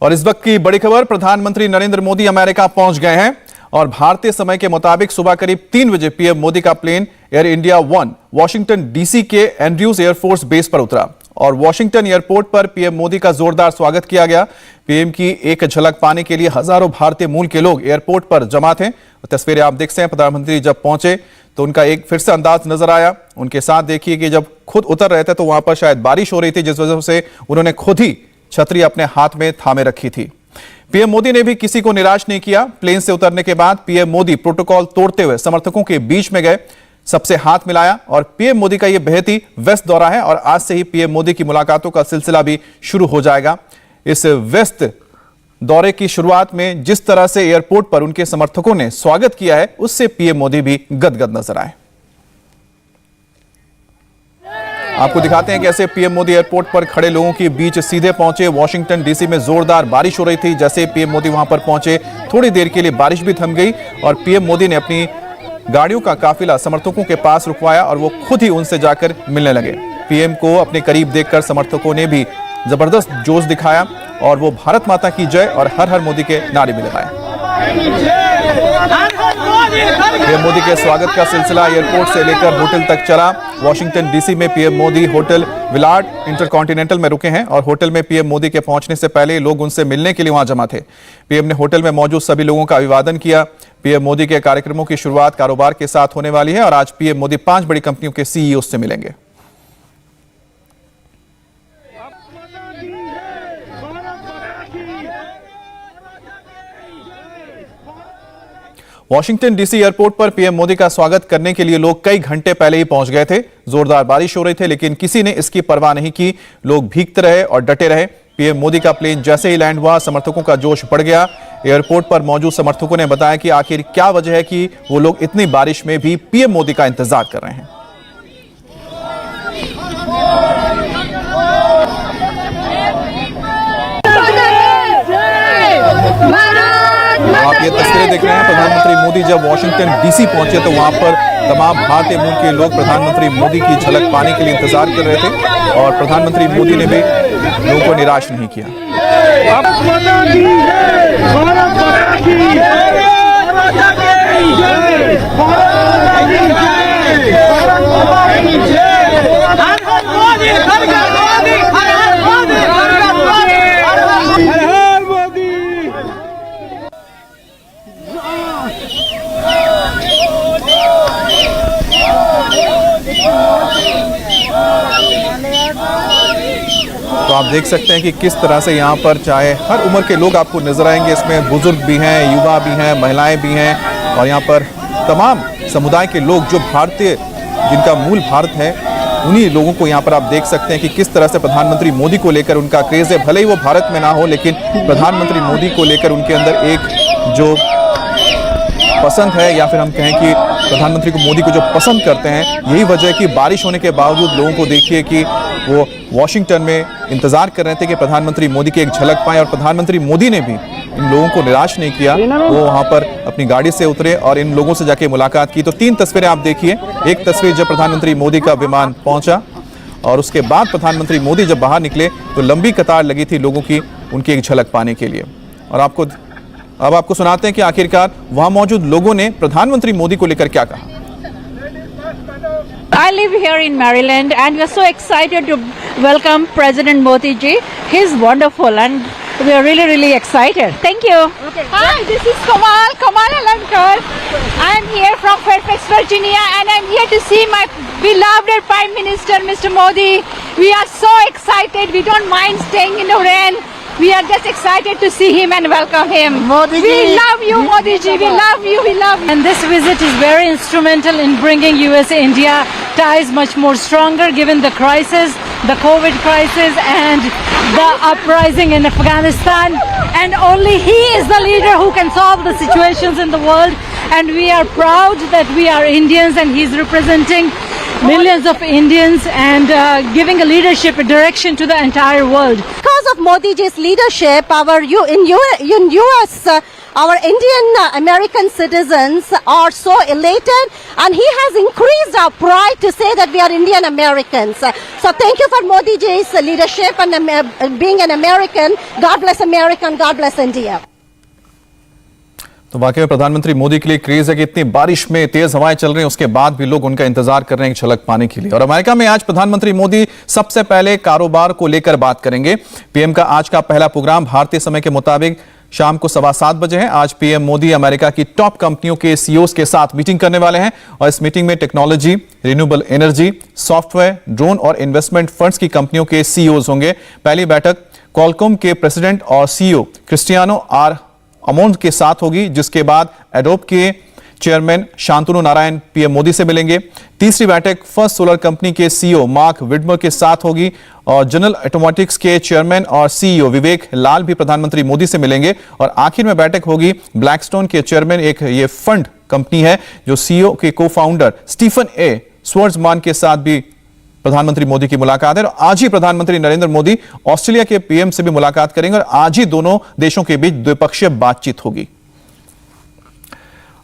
और इस वक्त की बड़ी खबर, प्रधानमंत्री नरेंद्र मोदी अमेरिका पहुंच गए हैं और भारतीय समय के मुताबिक सुबह करीब 3 बजे पीएम मोदी का plane Air India 1 Washington DC के एंड्रयूज एयरफोर्स बेस पर उतरा और वॉशिंगटन एयरपोर्ट पर पीएम मोदी का जोरदार स्वागत किया गया। पीएम की एक झलक पाने के लिए हजारों भारतीय मूल के लोग एयरपोर्ट पर जमा थे। तस्वीरें आप देख सकते हैं। प्रधानमंत्री जब पहुंचे तो उनका एक फिर से अंदाज नजर आया। उनके साथ देखिए कि जब खुद उतर रहे थे तो वहां पर शायद बारिश हो रही थी, जिस वजह से उन्होंने खुद ही छतरी अपने हाथ में थामे रखी थी। पीएम मोदी ने भी किसी को निराश नहीं किया। प्लेन से उतरने के बाद पीएम मोदी प्रोटोकॉल तोड़ते हुए समर्थकों के बीच में गए, सबसे हाथ मिलाया और पीएम मोदी का यह बेहद ही व्यस्त दौरा है और आज से ही पीएम मोदी की मुलाकातों का सिलसिला भी शुरू हो जाएगा। इस व्यस्त दौरे की शुरुआत में जिस तरह से एयरपोर्ट पर उनके समर्थकों ने स्वागत किया है, उससे पीएम मोदी भी गदगद नजर आए। आपको दिखाते हैं कैसे पीएम मोदी एयरपोर्ट पर खड़े लोगों के बीच सीधे पहुंचे। वॉशिंगटन डीसी में जोरदार बारिश हो रही थी। जैसे पीएम मोदी वहां पर पहुंचे, थोड़ी देर के लिए बारिश भी थम गई और पीएम मोदी ने अपनी गाड़ियों का काफिला समर्थकों के पास रुकवाया और वो खुद ही उनसे जाकर मिलने लगे। पीएम को अपने करीब देखकर समर्थकों ने भी जबरदस्त जोश दिखाया और वो भारत माता की जय और हर हर मोदी के नारे भी लगाए। पीएम मोदी के स्वागत का सिलसिला एयरपोर्ट से लेकर होटल तक चला। वॉशिंगटन डीसी में PM Modi hotel Willard intercontinental में रुके हैं और होटल में पीएम मोदी के पहुंचने से पहले लोग उनसे मिलने के लिए वहां जमा थे। पीएम ने होटल में मौजूद सभी लोगों का अभिवादन किया। पीएम मोदी के कार्यक्रमों की शुरुआत कारोबार के साथ होने वाली है और आज पीएम मोदी 5 बड़ी कंपनियों के सीईओ से मिलेंगे। वॉशिंगटन डीसी एयरपोर्ट पर पीएम मोदी का स्वागत करने के लिए लोग कई घंटे पहले ही पहुंच गए थे। जोरदार बारिश हो रही थी लेकिन किसी ने इसकी परवाह नहीं की। लोग भीगते रहे और डटे रहे। पीएम मोदी का प्लेन जैसे ही लैंड हुआ, समर्थकों का जोश बढ़ गया। एयरपोर्ट पर मौजूद समर्थकों ने बताया कि आखिर क्या वजह है कि वो लोग इतनी बारिश में भी पीएम मोदी का इंतजार कर रहे हैं। आप ये तस्वीरें देख रहे हैं। प्रधानमंत्री मोदी जब वॉशिंगटन डीसी पहुंचे तो वहां पर तमाम भारतीय मूल के लोग प्रधानमंत्री मोदी की झलक पाने के लिए इंतजार कर रहे थे और प्रधानमंत्री मोदी ने भी लोगों को निराश नहीं किया। तो आप देख सकते हैं कि किस तरह से यहाँ पर चाहे हर उम्र के लोग आपको नजर आएंगे। इसमें बुजुर्ग भी हैं, युवा भी हैं, महिलाएं भी हैं और यहाँ पर तमाम समुदाय के लोग जो भारतीय, जिनका मूल भारत है, उन्हीं लोगों को यहाँ पर आप देख सकते हैं कि किस तरह से प्रधानमंत्री मोदी को लेकर उनका क्रेज है। भले ही वो भारत में ना हो लेकिन प्रधानमंत्री मोदी को लेकर उनके अंदर एक जो पसंद है या फिर हम कहें कि प्रधानमंत्री को मोदी को जो पसंद करते हैं, यही वजह है कि बारिश होने के बावजूद लोगों को देखिए कि वो वॉशिंगटन में इंतजार कर रहे थे कि प्रधानमंत्री मोदी की एक झलक पाएं और प्रधानमंत्री मोदी ने भी इन लोगों को निराश नहीं किया। वो वहां पर अपनी गाड़ी से उतरे और इन लोगों से जाके मुलाकात की। तो 3 तस्वीरें आप देखिए। एक तस्वीर जब प्रधानमंत्री मोदी का विमान पहुंचा और उसके बाद प्रधानमंत्री मोदी जब बाहर निकले तो लंबी कतार लगी थी लोगों की उनकी एक झलक पाने के लिए। और अब आपको सुनाते हैं कि आखिरकार वहां मौजूद लोगों ने प्रधानमंत्री मोदी को लेकर क्या कहा। I live here in Maryland and we are so excited to welcome President Modi ji. He's wonderful and we are really excited. Thank you. Okay. Hi, this is Kamal Alankar. I am here from Fairfax, Virginia and I am here to see my beloved Prime Minister Mr. Modi. We are so excited. We don't mind staying in the rain. We are just excited to see him and welcome him. Modi ji. We love you, Modi ji. We love you. We love you. And this visit is very instrumental in bringing USA-India ties much more stronger given the crisis, the COVID crisis and the uprising in Afghanistan. And only he is the leader who can solve the situations in the world. And we are proud that we are Indians and he's representing millions of Indians and giving a leadership, a direction to the entire world. Because of Modi ji's leadership, in US our Indian American citizens are so elated, and he has increased our pride to say that we are Indian Americans. So thank you for Modi ji's leadership and being an American. God bless America and God bless India. तो वाकई में प्रधानमंत्री मोदी के लिए craze है कि इतनी बारिश में तेज हवाएं चल रही हैं, उसके बाद भी लोग उनका इंतजार कर रहे हैं एक झलक पाने के लिए। और अमेरिका में आज प्रधानमंत्री मोदी सबसे पहले कारोबार को लेकर बात करेंगे। पीएम का आज का पहला प्रोग्राम भारतीय समय के मुताबिक शाम को 7:15 बजे है। आज पीएम मोदी अमेरिका की टॉप कंपनियों के सीईओज के साथ मीटिंग करने वाले हैं और इस मीटिंग में technology, renewable energy, software, drone और इन्वेस्टमेंट फंड्स की कंपनियों के सीईओज होंगे। पहली बैठक क्वालकॉम के प्रेसिडेंट और सीईओ क्रिस्टियानो आर अमोंड के साथ होगी, जिसके बाद एडोब के चेयरमैन शांतनु नारायण पीएम मोदी से मिलेंगे। तीसरी बैठक फर्स्ट सोलर कंपनी के सीईओ मार्क विडमर के साथ होगी और जनरल ऑटोमोटिव्स के चेयरमैन और सीईओ विवेक लाल भी प्रधानमंत्री मोदी से मिलेंगे। और आखिर में बैठक होगी ब्लैकस्टोन के चेयरमैन, एक ये फंड कंपनी है जो सीईओ के को फाउंडर स्टीफन ए स्वर्ट्जमान के साथ भी प्रधानमंत्री मोदी की मुलाकात है। और आज ही प्रधानमंत्री नरेंद्र मोदी ऑस्ट्रेलिया के पीएम से भी मुलाकात करेंगे और आज ही दोनों देशों के बीच द्विपक्षीय बातचीत होगी।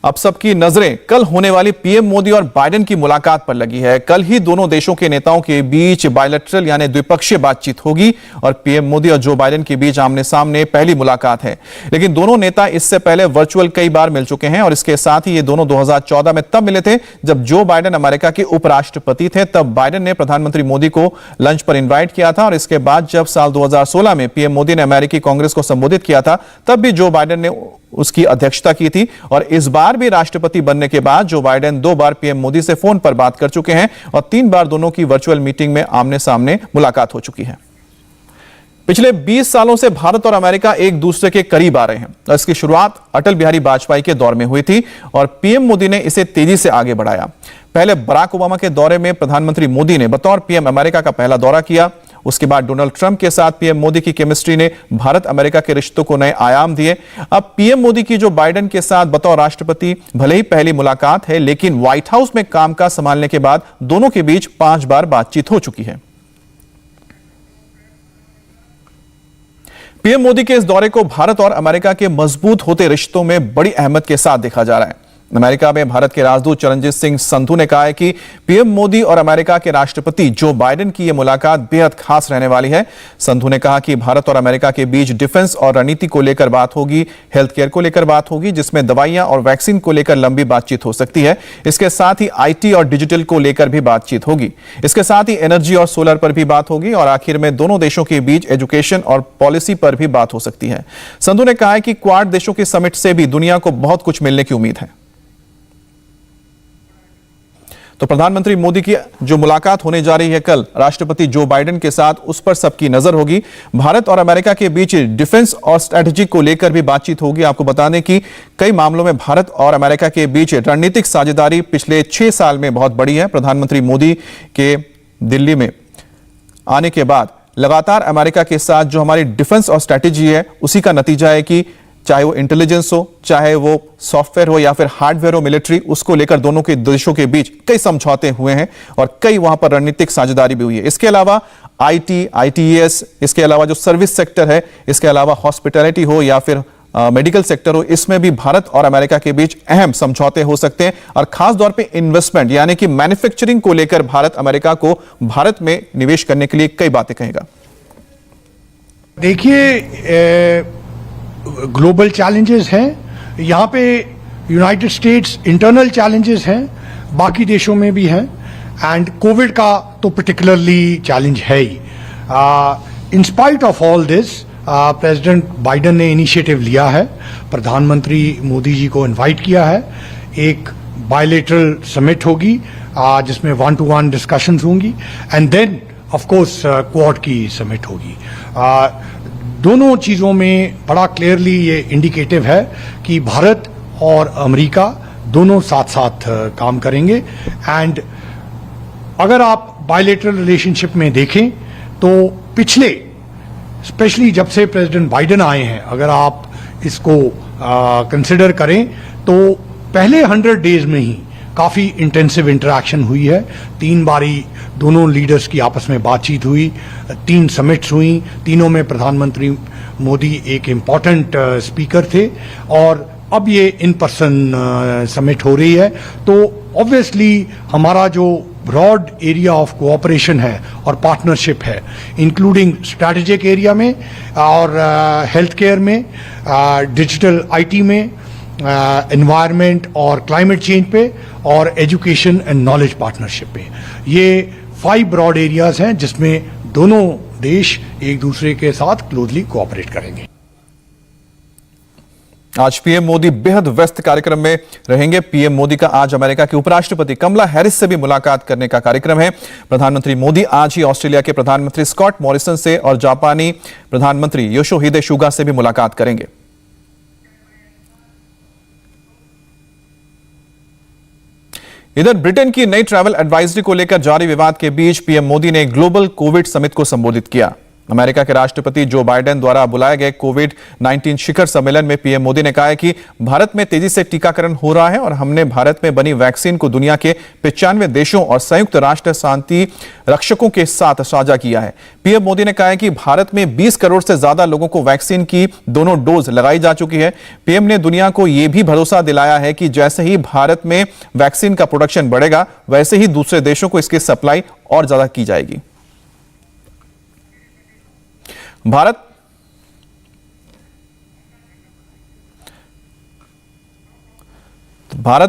अब सबकी नजरें कल होने वाली पीएम मोदी और बाइडेन की मुलाकात पर लगी है। कल ही दोनों देशों के नेताओं के बीच बायलैटरल यानी द्विपक्षीय बातचीत होगी और पीएम मोदी और जो बाइडेन के बीच आमने सामने पहली मुलाकात है। लेकिन दोनों नेता इससे पहले वर्चुअल कई बार मिल चुके हैं और इसके साथ ही ये दोनों 2014 में तब मिले थे जब जो बाइडेन अमेरिका के उपराष्ट्रपति थे। तब बाइडेन ने प्रधानमंत्री मोदी को लंच पर इन्वाइट किया था और इसके बाद जब साल 2016 में पीएम मोदी ने अमेरिकी कांग्रेस को संबोधित किया था तब भी जो बाइडेन ने उसकी अध्यक्षता की थी। और इस बार भी राष्ट्रपति बनने के बाद जो बाइडेन 2 बार पीएम मोदी से फोन पर बात कर चुके हैं और 3 बार दोनों की वर्चुअल मीटिंग में आमने सामने मुलाकात हो चुकी है। पिछले 20 सालों से भारत और अमेरिका एक दूसरे के करीब आ रहे हैं और इसकी शुरुआत अटल बिहारी वाजपेयी के दौर में हुई थी और पीएम मोदी ने इसे तेजी से आगे बढ़ाया। पहले बराक ओबामा के दौरे में प्रधानमंत्री मोदी ने बतौर पीएम अमेरिका का पहला दौरा किया। उसके बाद डोनाल्ड ट्रंप के साथ पीएम मोदी की केमिस्ट्री ने भारत अमेरिका के रिश्तों को नए आयाम दिए। अब पीएम मोदी की जो बाइडेन के साथ बतौर राष्ट्रपति भले ही पहली मुलाकात है, लेकिन व्हाइट हाउस में कामकाज संभालने के बाद दोनों के बीच 5 बार बातचीत हो चुकी है। पीएम मोदी के इस दौरे को भारत और अमेरिका के मजबूत होते रिश्तों में बड़ी अहमियत के साथ देखा जा रहा है। अमेरिका में भारत के राजदूत चरणजीत सिंह संधू ने कहा है कि पीएम मोदी और अमेरिका के राष्ट्रपति जो बाइडेन की यह मुलाकात बेहद खास रहने वाली है। संधू ने कहा कि भारत और अमेरिका के बीच डिफेंस और रणनीति को लेकर बात होगी, हेल्थ केयर को लेकर बात होगी, जिसमें दवाइयां और वैक्सीन को लेकर लंबी बातचीत हो सकती है। इसके साथ ही आईटी और डिजिटल को लेकर भी बातचीत होगी। इसके साथ ही एनर्जी और सोलर पर भी बात होगी और आखिर में दोनों देशों के बीच एजुकेशन और पॉलिसी पर भी बात हो सकती है। संधू ने कहा है कि क्वाड देशों के समिट से भी दुनिया को बहुत कुछ मिलने की उम्मीद है। तो प्रधानमंत्री मोदी की जो मुलाकात होने जा रही है कल राष्ट्रपति जो बाइडेन के साथ, उस पर सबकी नजर होगी। भारत और अमेरिका के बीच डिफेंस और स्ट्रेटजी को लेकर भी बातचीत होगी। आपको बता दें कि कई मामलों में भारत और अमेरिका के बीच रणनीतिक साझेदारी पिछले 6 साल में बहुत बड़ी है। प्रधानमंत्री मोदी के दिल्ली में आने के बाद लगातार अमेरिका के साथ जो हमारी डिफेंस और स्ट्रेटजी है उसी का नतीजा है कि चाहे वो इंटेलिजेंस हो, चाहे वो सॉफ्टवेयर हो या फिर हार्डवेयर हो, मिलिट्री, उसको लेकर दोनों के देशों के बीच कई समझौते हुए हैं और कई वहां पर रणनीतिक साझेदारी भी हुई है। इसके अलावा आईटी, आईटीएस, इसके अलावा जो सर्विस सेक्टर है, इसके अलावा हॉस्पिटैलिटी हो या फिर मेडिकल सेक्टर हो, इसमें भी भारत और अमेरिका के बीच अहम समझौते हो सकते हैं। और खास तौर पे इन्वेस्टमेंट यानी कि मैन्युफैक्चरिंग को लेकर भारत अमेरिका को भारत में निवेश करने के लिए कई बातें कहेगा। देखिए, ग्लोबल चैलेंजेस हैं, यहाँ पे यूनाइटेड स्टेट्स इंटरनल चैलेंजेस हैं, बाकी देशों में भी हैं, एंड कोविड का तो पर्टिकुलरली चैलेंज है ही। In spite of all this president Biden ने इनिशिएटिव लिया है, प्रधानमंत्री मोदी जी को इनवाइट किया है। एक बायलेटरल समिट होगी जिसमें 1-to-1 डिस्कशंस होंगी and then of course Quad की समिट होगी। दोनों चीज़ों में बड़ा क्लियरली ये इंडिकेटिव है कि भारत और अमेरिका दोनों साथ साथ काम करेंगे। एंड अगर आप बायलेटरल रिलेशनशिप में देखें तो पिछले स्पेशली जब से प्रेसिडेंट बाइडेन आए हैं, अगर आप इसको कंसिडर करें तो पहले 100 डेज में ही काफ़ी इंटेंसिव इंटरेक्शन हुई है। 3 बारी दोनों लीडर्स की आपस में बातचीत हुई, 3 समिट्स हुई, तीनों में प्रधानमंत्री मोदी एक इम्पॉर्टेंट स्पीकर थे और अब ये इन पर्सन समिट हो रही है, तो ऑब्वियसली हमारा जो ब्रॉड एरिया ऑफ कोऑपरेशन है और पार्टनरशिप है, इंक्लूडिंग स्ट्रैटेजिक एरिया में और हेल्थ केयर में, डिजिटल आईटी में, एनवायरनमेंट और क्लाइमेट चेंज पे और एजुकेशन एंड नॉलेज पार्टनरशिप पे, ये 5 ब्रॉड एरियाज हैं जिसमें दोनों देश एक दूसरे के साथ क्लोजली कोऑपरेट करेंगे। आज पीएम मोदी बेहद व्यस्त कार्यक्रम में रहेंगे। पीएम मोदी का आज अमेरिका की उपराष्ट्रपति कमला हैरिस से भी मुलाकात करने का कार्यक्रम है। प्रधानमंत्री मोदी आज ही ऑस्ट्रेलिया के प्रधानमंत्री स्कॉट मॉरिसन से और जापानी प्रधानमंत्री योशिहिदे सुगा से भी मुलाकात करेंगे। इधर ब्रिटेन की नई ट्रैवल एडवाइजरी को लेकर जारी विवाद के बीच पीएम मोदी ने ग्लोबल कोविड समिट को संबोधित किया। अमेरिका के राष्ट्रपति जो बाइडेन द्वारा बुलाए गए कोविड-19 शिखर सम्मेलन में पीएम मोदी ने कहा है कि भारत में तेजी से टीकाकरण हो रहा है और हमने भारत में बनी वैक्सीन को दुनिया के 95 देशों और संयुक्त राष्ट्र शांति रक्षकों के साथ साझा किया है। पीएम मोदी ने कहा है कि भारत में 20 करोड़ से ज्यादा लोगों को वैक्सीन की दोनों डोज लगाई जा चुकी है। पीएम ने दुनिया को यह भी भरोसा दिलाया है कि जैसे ही भारत में वैक्सीन का प्रोडक्शन बढ़ेगा, वैसे ही दूसरे देशों को इसकी सप्लाई और ज्यादा की जाएगी। भारत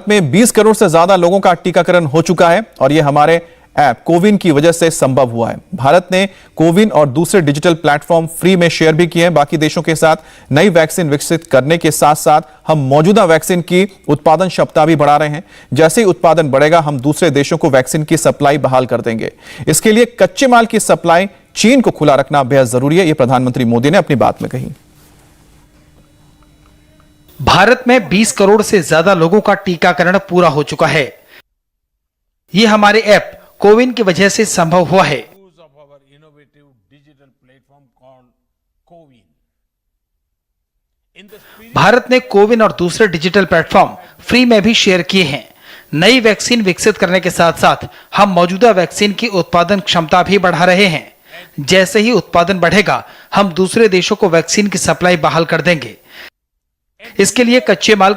में 20 करोड़ से ज्यादा लोगों का टीकाकरण हो चुका है और यह हमारे ऐप कोविन की वजह से संभव हुआ है। भारत ने कोविन और दूसरे डिजिटल प्लेटफॉर्म फ्री में शेयर भी किए हैं। बाकी देशों के साथ नई वैक्सीन विकसित करने के साथ साथ हम मौजूदा वैक्सीन की उत्पादन क्षमता भी बढ़ा रहे हैं। जैसे ही उत्पादन बढ़ेगा, हम दूसरे देशों को वैक्सीन की सप्लाई बहाल कर देंगे। इसके लिए कच्चे माल की सप्लाई चीन को खुला रखना बेहद जरूरी है, यह प्रधानमंत्री मोदी ने अपनी बात में कही। भारत में 20 करोड़ से ज्यादा लोगों का टीकाकरण पूरा हो चुका है। यह हमारे ऐप कोविन की वजह से संभव हुआ है। भारत ने कोविन और दूसरे डिजिटल प्लेटफॉर्म फ्री में भी शेयर किए हैं। नई वैक्सीन विकसित करने के साथ साथ हम मौजूदा वैक्सीन की उत्पादन क्षमता भी बढ़ा रहे हैं। जैसे ही उत्पादन बढ़ेगा, हम दूसरे देशों को वैक्सीन की सप्लाई बहाल कर देंगे। इसके लिए कच्चे माल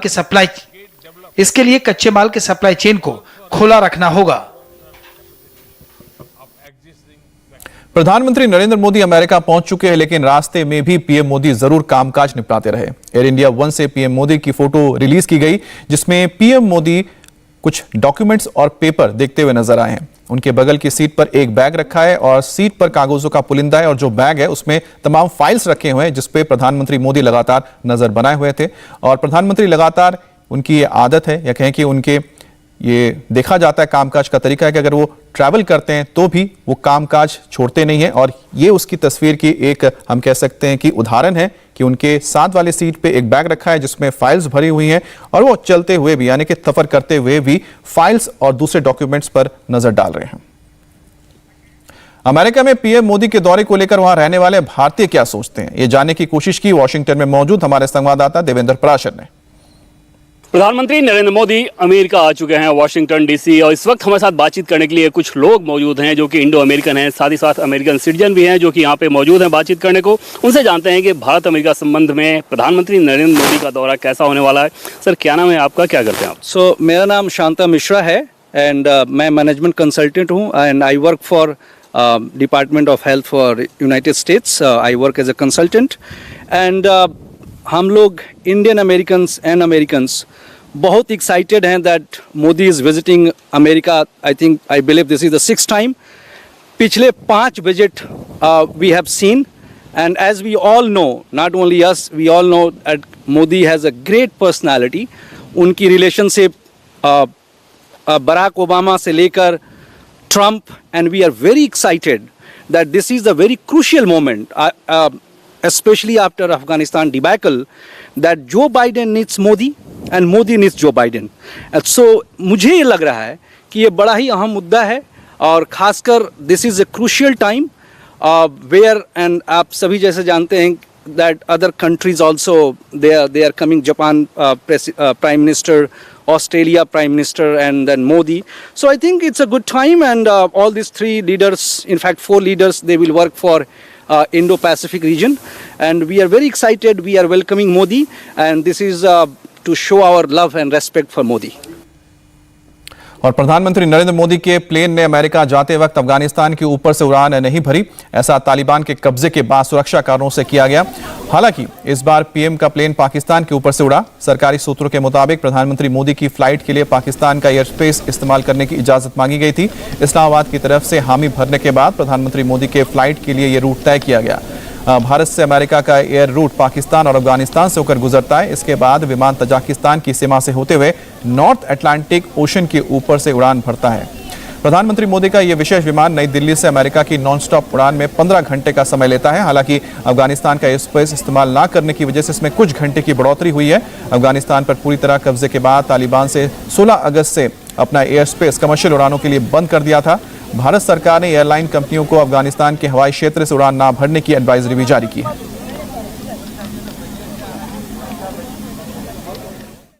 की सप्लाई चेन को खुला रखना होगा। प्रधानमंत्री नरेंद्र मोदी अमेरिका पहुंच चुके हैं, लेकिन रास्ते में भी पीएम मोदी जरूर कामकाज निपटाते रहे। एयर इंडिया 1 से पीएम मोदी की फोटो रिलीज की गई, जिसमें पीएम मोदी कुछ डॉक्यूमेंट्स और पेपर देखते हुए नजर आए हैं। उनके बगल की सीट पर एक बैग रखा है और सीट पर कागजों का पुलिंदा है और जो बैग है उसमें तमाम फाइल्स रखे हुए हैं, जिसपे प्रधानमंत्री मोदी लगातार नजर बनाए हुए थे। और प्रधानमंत्री लगातार, उनकी ये आदत है या कहें कि उनके ये देखा जाता है कामकाज का तरीका है कि अगर वो ट्रैवल करते हैं तो भी वो कामकाज छोड़ते नहीं है। और ये उसकी तस्वीर की एक, हम कह सकते हैं कि उदाहरण है कि उनके साथ वाली सीट पे एक बैग रखा है जिसमें फाइल्स भरी हुई हैं और वो चलते हुए भी, यानी कि सफर करते हुए भी फाइल्स और दूसरे डॉक्यूमेंट्स पर नजर डाल रहे हैं। अमेरिका में पीएम मोदी के दौरे को लेकर वहां रहने वाले भारतीय क्या सोचते हैं, ये जानने की कोशिश की वॉशिंगटन में मौजूद हमारे संवाददाता देवेंद्र पराशर ने। प्रधानमंत्री नरेंद्र मोदी अमेरिका आ चुके हैं, वॉशिंगटन डीसी, और इस वक्त हमारे साथ बातचीत करने के लिए कुछ लोग मौजूद हैं जो कि इंडो अमेरिकन हैं, साथ ही साथ अमेरिकन सिटीजन भी हैं जो कि यहाँ पे मौजूद हैं बातचीत करने को। उनसे जानते हैं कि भारत अमेरिका संबंध में प्रधानमंत्री नरेंद्र मोदी का दौरा कैसा होने वाला है। सर, क्या नाम है आपका, क्या करते हैं आप? मेरा नाम शांता मिश्रा है एंड मैं मैनेजमेंट कंसल्टेंट हूँ and I work for department of health for United States. I work as a consultant and हम लोग इंडियन अमेरिकन्स एंड अमेरिकन्स बहुत एक्साइटेड हैं that Modi is visiting America. I believe this is the 6th time. पिछले 5 visit we have seen and as we all know, not only us, we all know that Modi has a great personality. उनकी relationship Barack Obama से लेकर Trump, and we are very excited that this is a very crucial moment, especially after Afghanistan debacle, that Joe Biden needs Modi and Modi needs Joe Biden. And so मुझे ये लग रहा है कि ये बड़ा ही अहम मुद्दा है और खासकर this is a crucial time where, and आप सभी जैसे जानते हैं that other countries also they are coming, Japan Prime Minister, Australia Prime Minister, and then Modi. So I think it's a good time, and all these 3 leaders, in fact 4 leaders, they will work for Indo-Pacific region. And we are very excited. We are welcoming Modi, and this is to show our love and respect for Modi. और प्रधानमंत्री नरेंद्र मोदी के plane ने America जाते वक्त अफगानिस्तान के ऊपर से उड़ान नहीं भरी। ऐसा तालिबान के कब्जे के बाद सुरक्षा कारणों से किया गया। हालांकि इस बार पीएम का प्लेन पाकिस्तान के ऊपर से उड़ा। सरकारी सूत्रों के मुताबिक प्रधानमंत्री मोदी की फ्लाइट के लिए पाकिस्तान का एयर स्पेस इस्तेमाल करने की इजाजत मांगी गई थी। इस्लामाबाद की तरफ से हामी भरने के बाद प्रधानमंत्री मोदी के फ्लाइट के लिए यह रूट तय किया गया। भारत से अमेरिका का एयर रूट पाकिस्तान और अफगानिस्तान से होकर गुजरता है। इसके बाद विमान तजाकिस्तान की सीमा से होते हुए नॉर्थ अटलांटिक ओशन के ऊपर से उड़ान भरता है। प्रधानमंत्री मोदी का यह विशेष विमान नई दिल्ली से अमेरिका की नॉन स्टॉप उड़ान में 15 घंटे का समय लेता है। हालांकि अफगानिस्तान का एयर स्पेस इस्तेमाल न करने की वजह से इसमें कुछ घंटे की बढ़ोतरी हुई है। अफगानिस्तान पर पूरी तरह कब्जे के बाद तालिबान से 16 अगस्त से अपना एयर स्पेस कमर्शियल उड़ानों के लिए बंद कर दिया था। भारत सरकार ने एयरलाइन कंपनियों को अफगानिस्तान के हवाई क्षेत्र से उड़ान न भरने की एडवाइजरी भी जारी की है।